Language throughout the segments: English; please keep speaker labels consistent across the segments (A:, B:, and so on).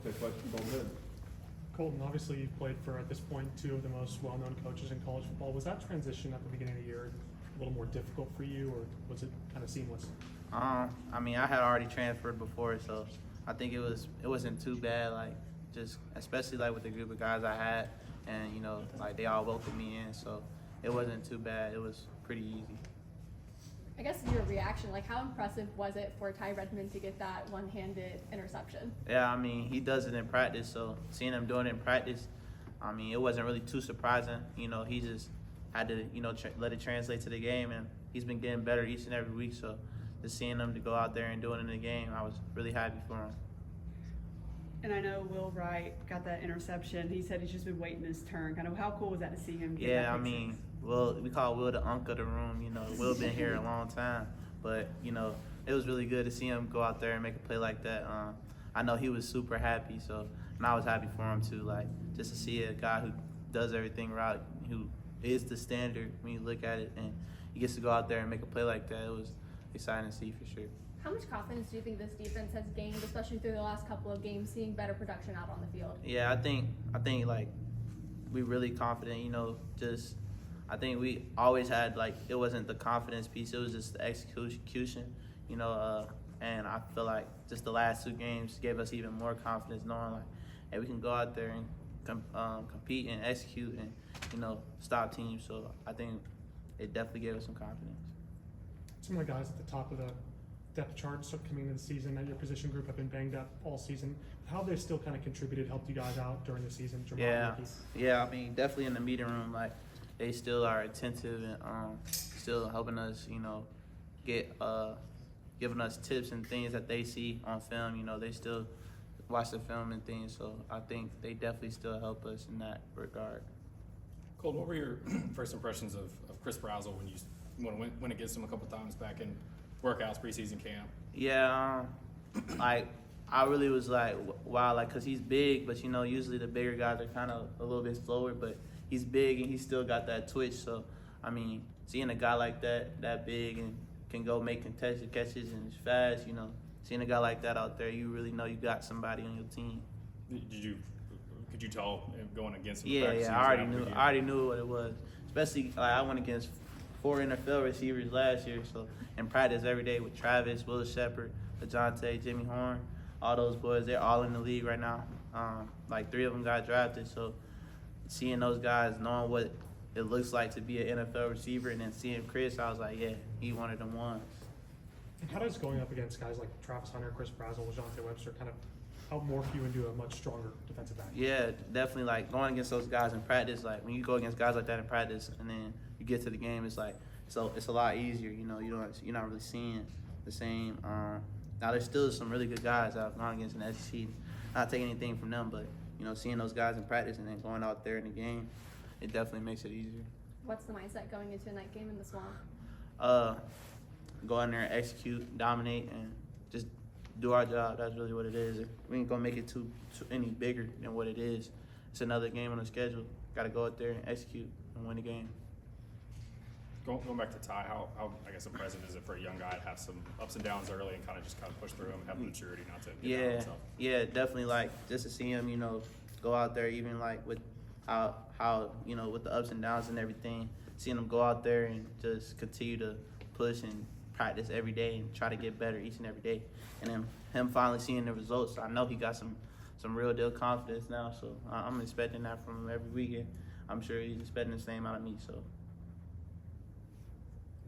A: We'll take questions from Colton Hood.
B: Colton, obviously you've played for, at this point, two of the most well-known coaches in college football. Was that transition at the beginning of the year a little more difficult for you, or was it kind of seamless?
C: I mean, I had already transferred before, so I think it wasn't too bad. Like, just especially like with the group of guys I had, and you know, like they all welcomed me in, so it wasn't too bad. It was pretty easy.
D: I guess your reaction, like how impressive was it for Ty Redmond to get that one-handed interception?
C: Yeah, I mean, he does it in practice, so seeing him doing it in practice, I mean, it wasn't really too surprising. You know, he just had to, you know, let it translate to the game, and he's been getting better each and every week. So just seeing him to go out there and do it in the game, I was really happy for him.
E: And I know Will Wright got that interception. He said he's just been waiting his turn. Kind of how cool was that to see him get
C: Yeah,
E: that
C: I
E: pick
C: mean,
E: six?
C: Will, we call Will the unk of the room. You know, Will been here a long time, but you know, it was really good to see him go out there and make a play like that. I know he was super happy, so and I was happy for him too. Like just to see a guy who does everything right, who is the standard when you look at it, and he gets to go out there and make a play like that. It was exciting to see for sure.
D: How much confidence do you think this defense has gained, especially through the last couple of games, seeing better production out on the field?
C: Yeah, I think like we really confident. You know, just I think we always had like it wasn't the confidence piece; it was just the execution. You know, and I feel like just the last two games gave us even more confidence, knowing like, hey, we can go out there and compete and execute and you know stop teams. So I think it definitely gave us some confidence.
B: Some of the guys at the top of the depth chart coming into the season at your position group have been banged up all season. How have they still kind of contributed, helped you guys out during the season?
C: Yeah, I mean, definitely in the meeting room, like they still are attentive and still helping us, you know, get giving us tips and things that they see on film. You know, they still watch the film and things, so I think they definitely still help us in that regard.
F: Cole, what were your first impressions of Chris Brazel when you went against him a couple times back in workouts, preseason camp?
C: Yeah, like I really was like, wow, like because he's big, but you know, usually the bigger guys are kind of a little bit slower, but he's big and he's still got that twitch. So I mean, seeing a guy like that big and can go make contested catches and is fast, you know, seeing a guy like that out there, you really know you got somebody on your team.
F: Could you tell going against him?
C: Yeah, I already knew what it was. Especially like I went against 4 NFL receivers last year, so in practice every day with Travis, Will Shepard, DeJounte, Jimmy Horn, all those boys, they're all in the league right now. Like 3 of them got drafted, so seeing those guys, knowing what it looks like to be an NFL receiver, and then seeing Chris, I was like, yeah, he one of them ones.
B: And how does going up against guys like Travis Hunter, Chris Brazel, LaJohntay Webster kind of help morph you into a much stronger defensive back?
C: Yeah, definitely. Like going against those guys in practice, like when you go against guys like that in practice, and then you get to the game, it's like it's a lot easier. You know, you're not really seeing the same. Now there's still some really good guys I've gone against in the SEC. Not taking anything from them, but you know, seeing those guys in practice and then going out there in the game, it definitely makes it easier.
D: What's the mindset going into a night game in the Swamp?
C: Go in there and execute, dominate, and just do our job. That's really what it is. We ain't gonna make it too any bigger than what it is. It's another game on the schedule. Got to go out there and execute and win the game.
F: Going back to Ty, how I guess impressive is it for a young guy to have some ups and downs early and kind of push through them and have the maturity not to get down on himself?
C: Yeah, definitely. Like just to see him, you know, go out there, even like with how you know with the ups and downs and everything, seeing him go out there and just continue to push and practice every day and try to get better each and every day, and then him finally seeing the results. I know he got some real deal confidence now, so I'm expecting that from him every weekend. I'm sure he's expecting the same out of me. So.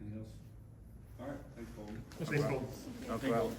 A: Anything else? All right, thanks, Colton.
B: Thanks, Colton.
C: No problem.